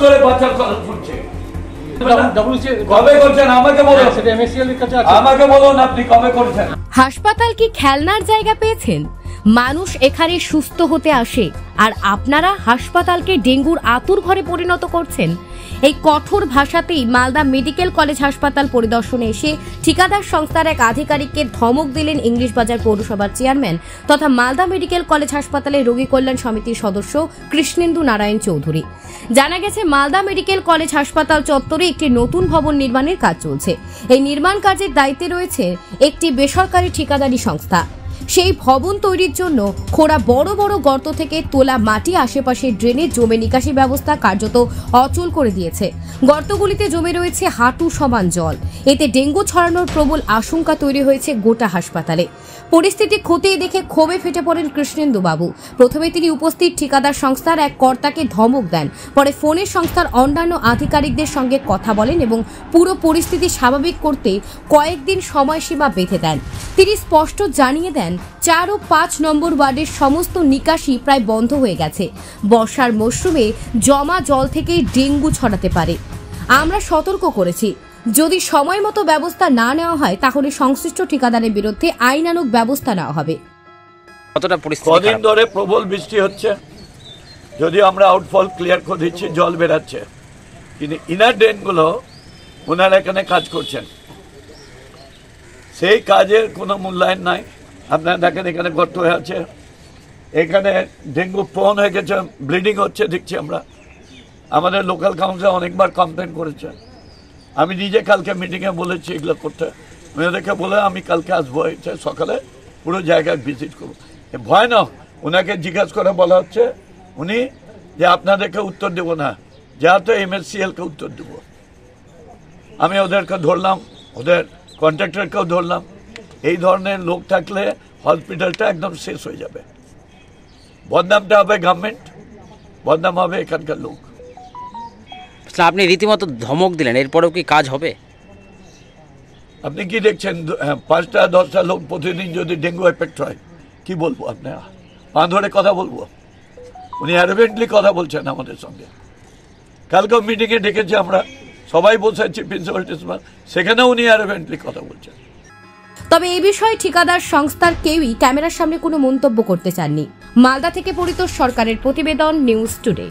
ধরে পাচার করছে। কবে করছেন আমাকে বলুন, আমাকে বলুন আপনি কবে করছেন। হাসপাতাল কি খেলনার জায়গা পেয়েছেন? মানুষ এখানে সুস্থ হতে আসে, আর আপনারা হাসপাতালকে ডেঙ্গুর আতুর ঘরে পরিণত করছেন। এই কঠোর ভাষাতেই মালদা মেডিকেল কলেজ হাসপাতাল পরিদর্শনে এসে ঠিকাদার সংস্থার এক আধিকারিককে ধমক দিলেন ইংলিশ বাজার পৌরসভার চেয়ারম্যান তথা মালদা মেডিকেল কলেজ হাসপাতালের রোগী কল্যাণ সমিতির সদস্য কৃষ্ণেন্দু নারায়ণ চৌধুরী। জানা গেছে মালদা মেডিকেল কলেজ হাসপাতাল চত্বরে একটি নতুন ভবন নির্মাণের কাজ চলছে। এই নির্মাণ কাজের দায়িত্বে রয়েছে একটি বেসরকারি ঠিকাদারি সংস্থা। সেই ভবন তৈরির জন্য খোঁড়া বড় বড় গর্ত থেকে তোলা মাটি আশেপাশে ড্রেনে জমে নিকাশি ব্যবস্থা কার্যত অচল করে দিয়েছে। গর্তগুলিতে জমে রয়েছে হাঁটু সমান জল। এতে ডেঙ্গু ছড়ানোর প্রবল আশঙ্কা তৈরি হয়েছে গোটা হাসপাতালে। পরিস্থিতি খতিয়ে দেখে ক্ষোভে ফেটে পড়েন কৃষ্ণেন্দু বাবু। প্রথমে তিনি উপস্থিত ঠিকাদার সংস্থার এক কর্তাকে ধমক দেন, পরে ফোনে সংস্থার অন্যান্য আধিকারিকদের সঙ্গে কথা বলেন এবং পুরো পরিস্থিতি স্বাভাবিক করতে কয়েকদিন সময়সীমা বেঁধে দেন। তিনি স্পষ্ট জানিয়ে দেন 4 ও 5 নম্বর ওয়ার্ডের সমস্ত নিকাশি প্রায় বন্ধ হয়ে গেছে। বর্ষার মরশুমে জমা জল থেকেই ডেঙ্গু ছড়াতে পারে। আমরা সতর্ক করেছি, যদি সময় মতো ব্যবস্থা না নেওয়া হয় তাহলে সংশ্লিষ্ট ঠিকাদারের বিরুদ্ধে আইনানুগ ব্যবস্থা নেওয়া হবে। কদিন ধরে প্রবল বৃষ্টি হচ্ছে, যদিও আমরা আউটফল ক্লিয়ার করে দিচ্ছি, জল বেরাচ্ছে, কিন্তু ইনার ড্রেনগুলো ওনারা এখানে কাজ করছেন, সেই কাজের কোনো মূল্যায়ন নাই। আপনারা দেখেন এখানে গর্ত হয়ে আছে, এখানে ডেঙ্গু প্রোন হয়ে গেছে, ব্লিডিং হচ্ছে দেখছি আমরা। আমাদের লোকাল কাউন্সিল অনেকবার কমপ্লেন করেছে। আমি নিজে কালকে মিটিংয়ে বলেছি এগুলো করতে, ওনাদেরকে বলে আমি কালকে আসবো, সকালে পুরো জায়গায় ভিজিট করবো। ভয় না, ওনাকে জিজ্ঞাসা করে বলা হচ্ছে উনি যে আপনাদেরকে উত্তর দেবো না, যা তো MSCL-কে উত্তর দেবো। আমি ওদেরকে ধরলাম, ওদের কন্ট্রাক্টরকেও ধরলাম। এই ধরনের লোক থাকলে হসপিটালটা একদম শেষ হয়ে যাবে। বদনামটা হবে গভর্নমেন্ট, বদনাম হবে এখানকার লোক। আপনি রীতিমতো ধমক দিলেন, এরপরেও কি কাজ হবে? আপনি কি দেখছেন 5টা 10টা লোক প্রতিদিন যদি ডেঙ্গু এফেক্ট হয়, কি বলবো? আপনার পা ধরে কথা বলবো? উনি অ্যারোগেন্টলি কথা বলছেন আমাদের সঙ্গে। কালকেও মিটিংয়ে ডেকেছি আমরা, সবাই বসে আছি, প্রিন্সিপাল, সেখানেও উনি অ্যারোগেন্টলি কথা বলছেন। তবে এই বিষয়ে ঠিকাদার সংস্থার কেউই ক্যামেরার সামনে কোনো মন্তব্য করতে চাননি। মালদা থেকে পরিতোষ সরকারের প্রতিবেদন, নিউজ টুডে।